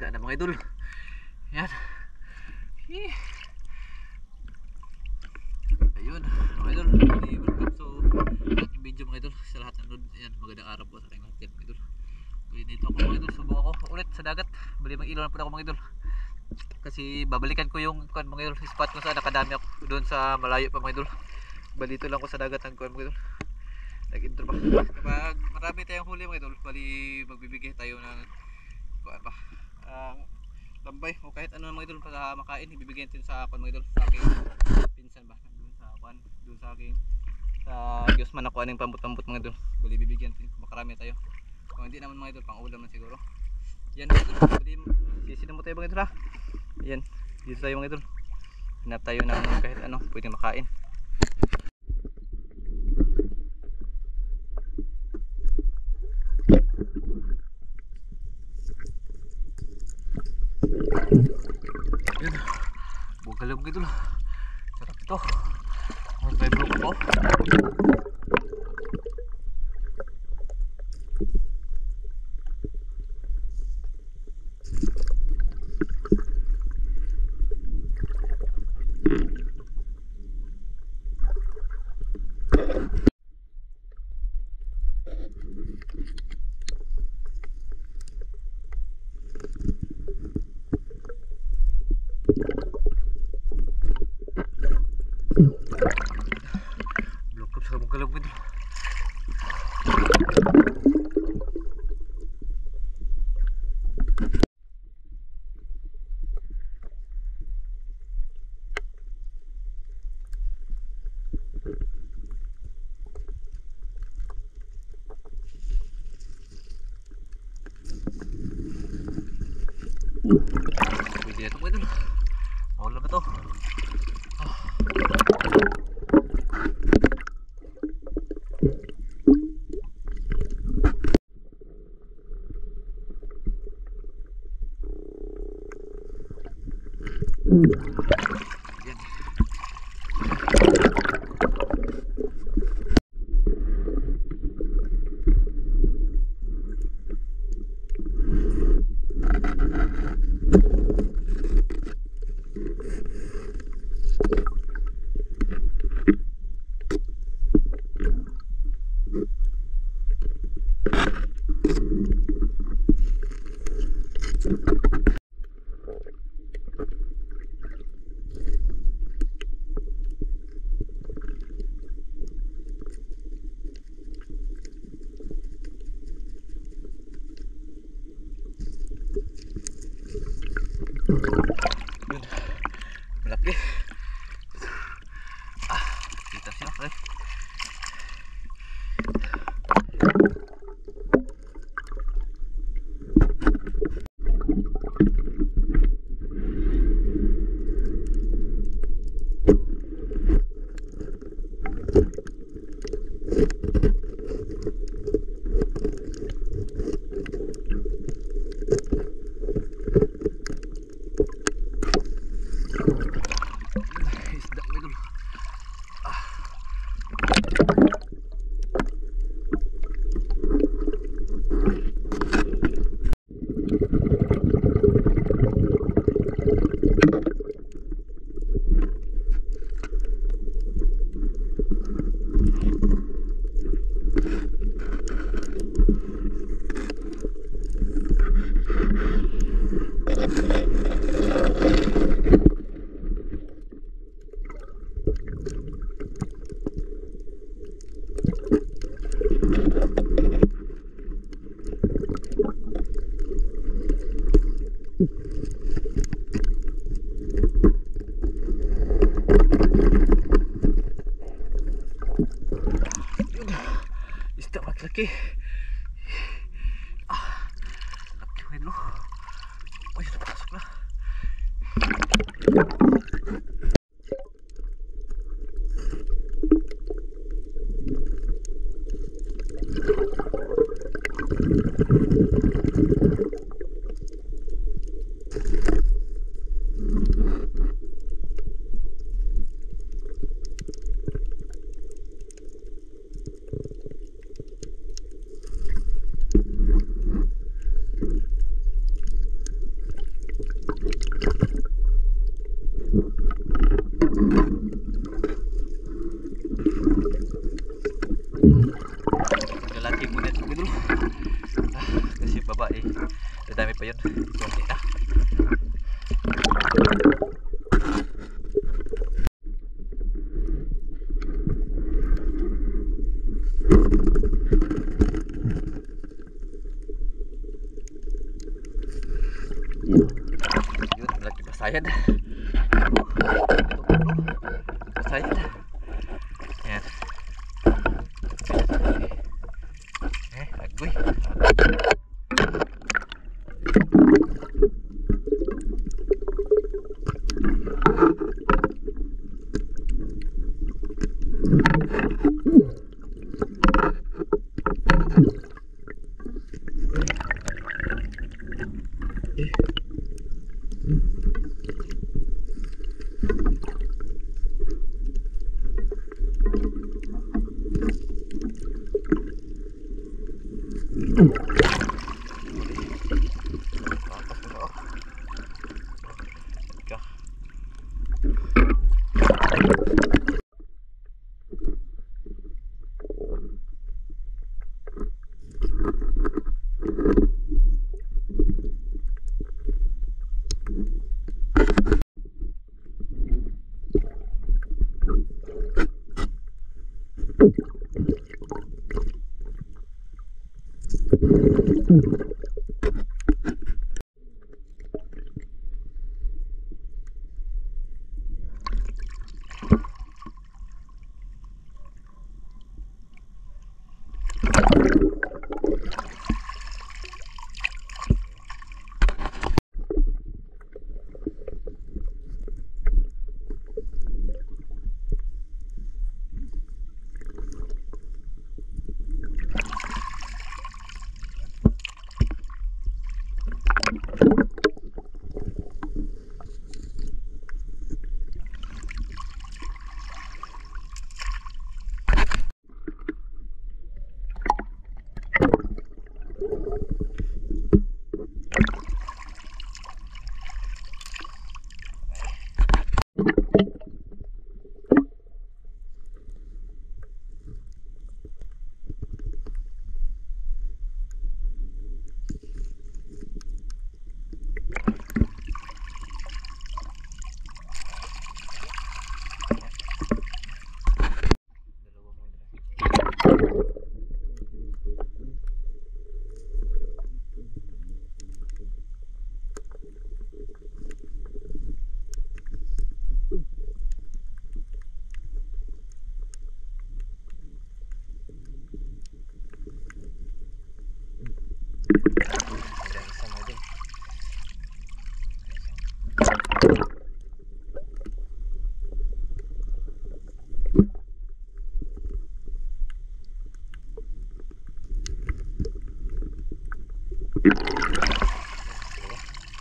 Daga na mga idol. Yan. Ayun mga idol, welcome to ating video mga idol sa lahat ng nod. Ayan, magandang araw po sa ating lahat yan mga idol. Dito ako mga idol, subok ako ulit sa dagat. Bali mag ilaw na po ako mga idol, kasi babalikan ko yung mga idol, spot kung saan nakadami ako doon sa malayo pa mga idol. Bali dito lang ko sa dagat ng mga idol, nag-intro pa. Kapag marami tayong huli mga idol, bali magbibigay tayo ng kuan ba, lambay o kahit ano mga idol para makain. Ibibigay natin sa kuan mga idol, sa aking pinsan ba, doon sa kuan, doon sa aking sa Diyos man ako aning pambut-pambut mga idol. Bali bibigyan natin kung makarami tayo, kung hindi naman mga idol pang ulam na siguro. Yan mga idol, bali sisinan mo tayo mga idol ha. Yan, dito tayo mga idol, hinap tayo ng kahit ano pwedeng makain. Yan, bugalam mga idol, sarap ito. May brook ako. Blokap sa bugalam mga idol. Pwede ito mga idol, maulam ito. Yan. Malaki. Kita siya eh. Isda mga idol. Isda laki. Laki mga idol. Uy, napasok na. Konti na. Yun, malaki pa sayad. Sayad. Ayan. Agoy.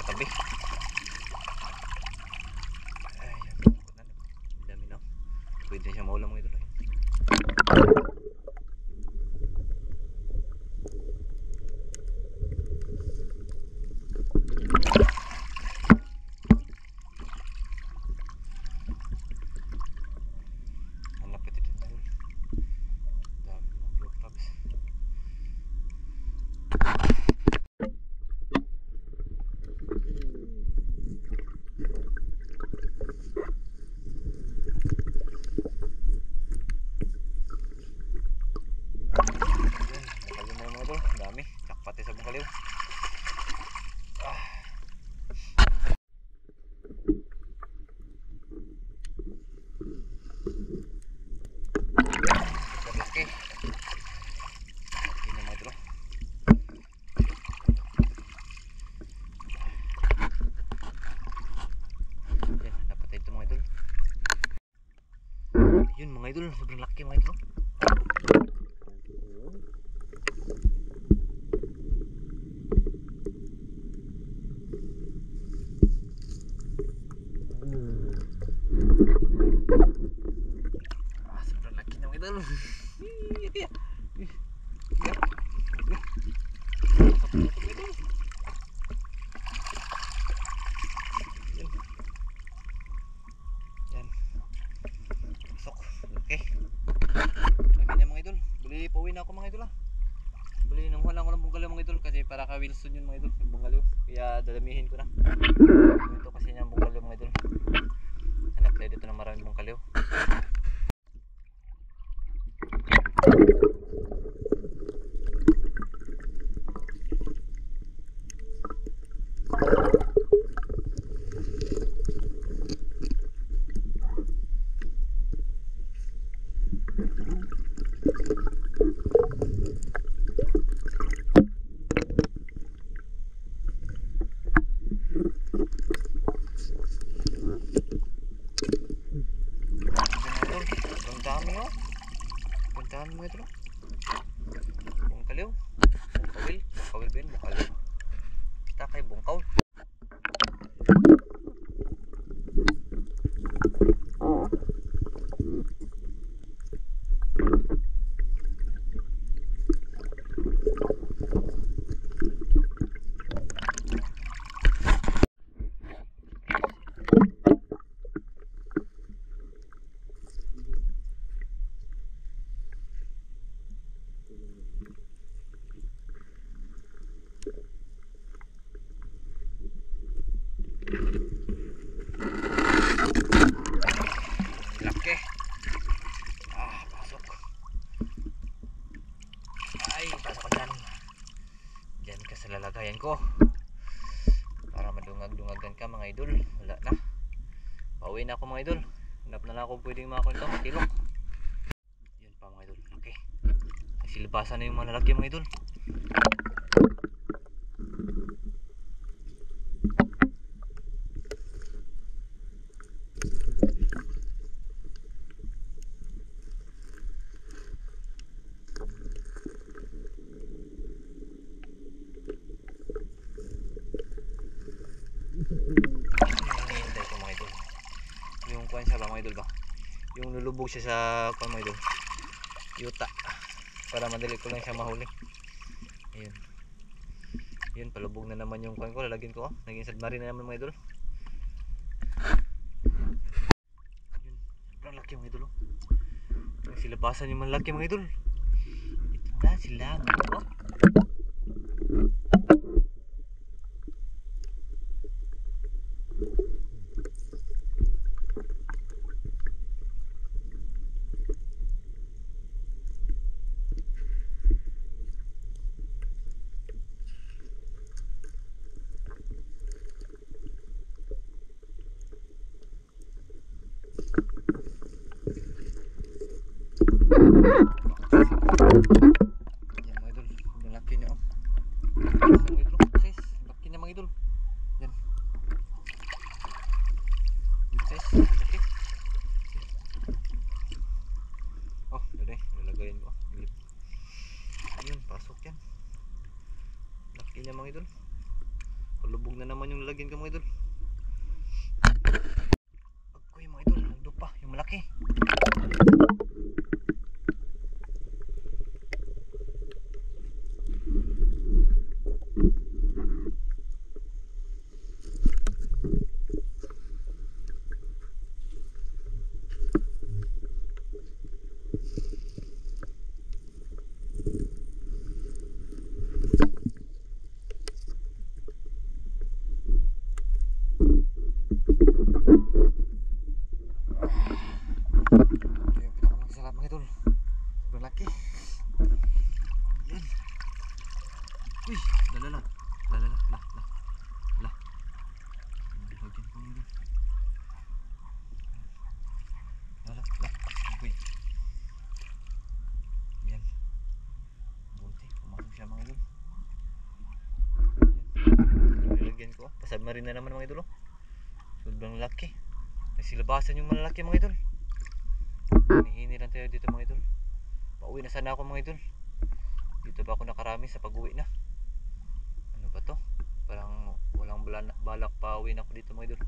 Katabi. Ayan, dami na. Pwede siya maulam mga idol. Dami, nakpati sa bungkaliw. Kabiski. Ini mga idol. Yan, napatay ito mga idol. Yun mga idol, sobrang laki mga idol. Sobrang laki ng idol. Yan. Pasok. Okay. Laki niya mga idol. Buli pauwi na ako mga idol. Buli nang wala ko ng bungkal mga idol kasi para ka Wilson yun mga idol. bungalow. Kaya dadamihin ko na. Ito kasi niya bungalow mga idol. Hanap tayo dito ng maraming bungalow. Gandaan mo ito. Bungkaliw. Bungkawil. Bungkawil ba yun? Bungkaliw. Kita kay bungkaw. Laki. Pasok. Ay, pasok ka dyan. Dyan ka sa lalagayan ko. Para madungag-dungagan ka mga idol. Wala na. Pauwi na ako mga idol. Hanap na lang ako pwedeng mga kwento. Tilok. Yan pa mga idol. Okay. Silbasan na yung mga lalaki mga idol. Hinihintay ko mga idol. Yung kuwan siya ba mga idol ba? Yung lulubog siya sa kuwan mga idol. Yuta. Para madali ko lang siya mahuli. Ayun. Yun, palubog na naman yung kuwan ko. Lalagyan ko. Naging submarine na naman mga idol. Yun. Sobrang laki mga idol. Nagsilabasan yung malaki mga idol. Ito na sila mga idol. Yan mga idol, yung laki niya mga idol, size, laki niya mga idol. Yan yung size, laki. Oh, lalagayin ko. Ayun, pasok yan. Laki niya mga idol. Palubog na naman yung lalagyan ko mga idol. Agoy mga idol, nagdo pa yung malaki. Uy, lalala. Lalala, la. Lagyan ko nito. La. Uy. Yan. Buti, pumasok siya mga idol. Yan. Nilagyan ko. Pasubmarine na naman mga idol. Sobrang laki. Nagsilabasan yung malalaki mga idol. Hinihini lang tayo dito mga idol. Pauwi na sana ako mga idol. Dito ba ako nakarami sa pag-uwi na? Ano ba to? Parang walang balak pa uwi na ako dito mga idol.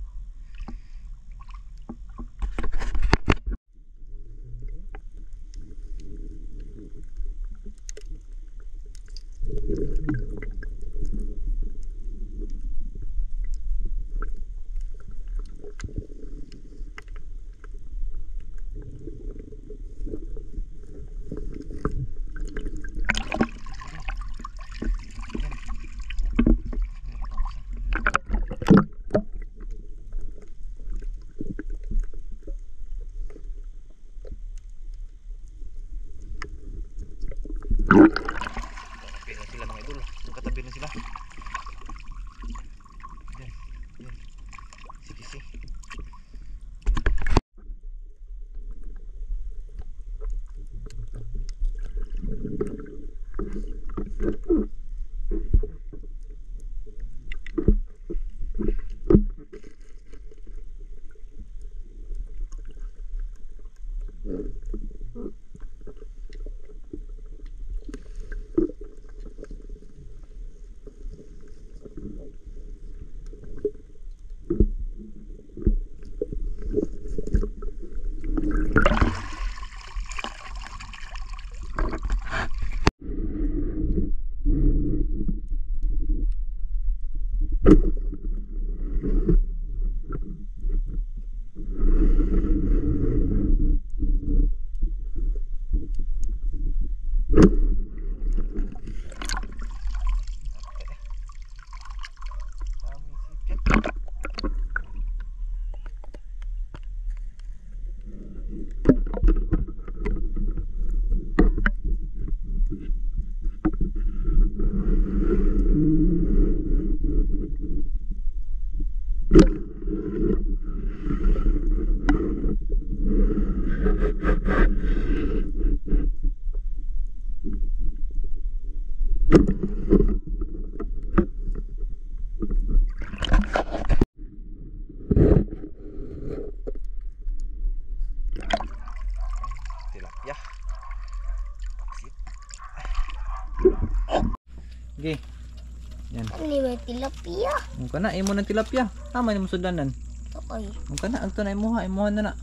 tilapia. Ang kana imo ng tilapia. Tama ni mo sudanan. Okay. Ang kana agto na imuha na na.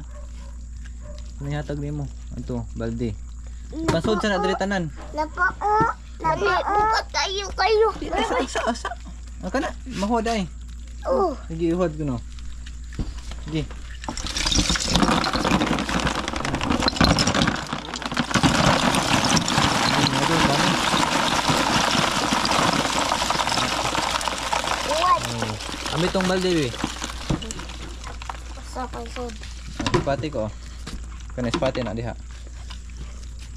Nihatag nimo. Adto balde. Pasod sa na diri tanan. Napao. Bukat kayo. Asa. Ang kana mahuwad ay. Oh. Sige ihod ko no. Sige. Buwan. Ami tong balde wi. Sa kaisod. Pati ko. Kana spati na diha.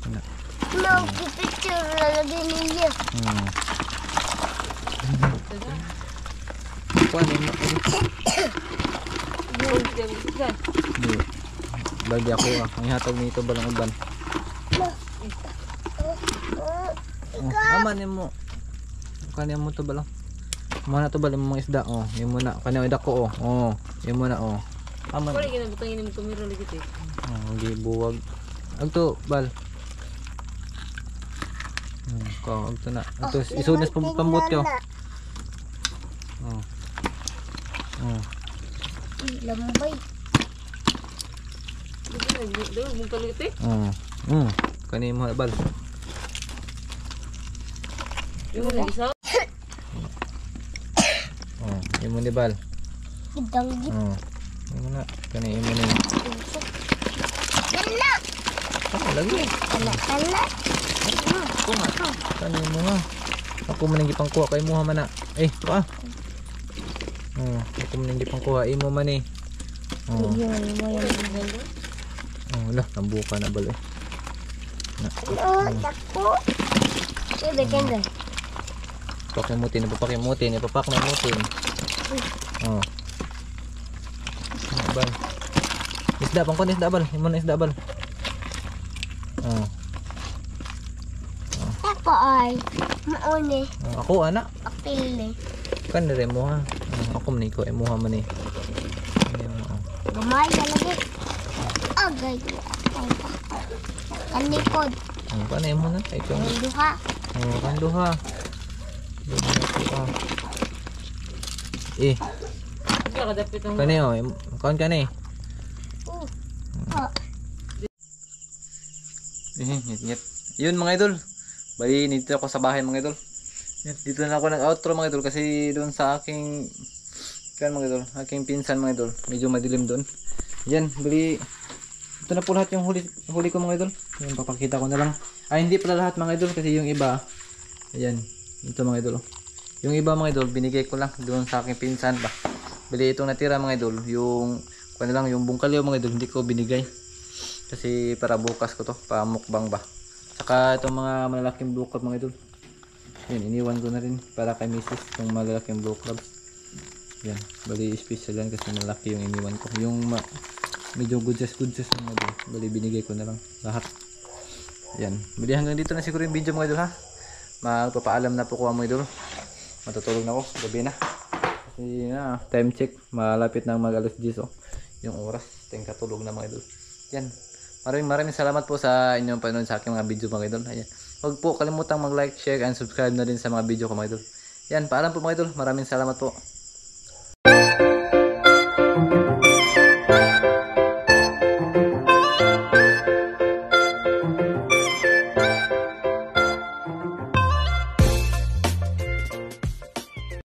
Kana. No, picture lalagyan niya. Kuan mo. Di. Balde ako ah. Ang hatag nito balang uban. Aman mo. Kanya mo to balang. Mo na to balang mga isda oh. Yung muna kanya ida ko oh. Oh, yung muna oh. Aman. Wala ginabutang ini mo kamera lagi te. Oh, gibuwag. Agto bal. Ko agto na. Agto isunas pambot ko. Oh. Oh. Lambay. Daw mo kalit te. Oh. Kani mo bal. Yung lagi sa. Oh, yung mo ni bal. Gidang gid. Oh. Yung muna kani mo ni. Kala. Oh, lagi. Kala. Ako nga. Kani mo nga. Ako man nang gipangkuha kay mo man na. Pa. Oh, ako man nang gipangkuha imo man eh. Oh. Oh, lah, nambuka na bal eh. Oh, dako. Sige, kenda. Pakimutin, ipapakimutin. Oh. Bal. Isda, pangkon isda bal. Imo na isda bal. Oh. Ako ay mauni. Oh, ako ana. Apil ni. Kan dire mo ha. Ako man ko imo ha man eh. Gamay lagi. Agay. Kanikod. Ang panay mo na ikaw. Duha. Oh, kanduha. Eh, Kaya kadapit ang kani oh, kaon kani. Ngit. Yun mga idol. Bali dito ako sa bahay mga idol. Dito na ako nag-outro mga idol kasi doon sa aking mga idol, aking pinsan mga idol. Medyo madilim doon. Yan, bali ito na po lahat yung huli ko mga idol. Yung papakita ko na lang. Ay hindi pala lahat mga idol kasi yung iba ayan, ito mga idol. Yung iba mga idol binigay ko lang doon sa aking pinsan ba. Bali itong natira mga idol, yung kuno lang yung bungkalyo mga idol hindi ko binigay. Kasi para bukas ko to, pa mukbang ba. Saka itong mga malalaking blue crab mga idol. Yan, iniwan ko na rin para kay Mrs. itong malalaking blue crab. Yan, bali special yan kasi malaki yung iniwan ko. Yung medyo good size mga idol. Bali binigay ko na lang lahat. Yan, bali hanggang dito na siguro yung video mga idol ha. Magpapaalam na po ko mga idol. Matutulog na ako, gabi na. Kasi na, time check, malapit na mag alas 10 oh. Yung oras, tingin katulog na mga idol. Yan. Maraming salamat po sa inyong panonood sa aking mga video mga idol. Ayan. Huwag po kalimutang mag-like, share, and subscribe na din sa mga video ko mga idol. Yan, paalam po mga idol. Maraming salamat po.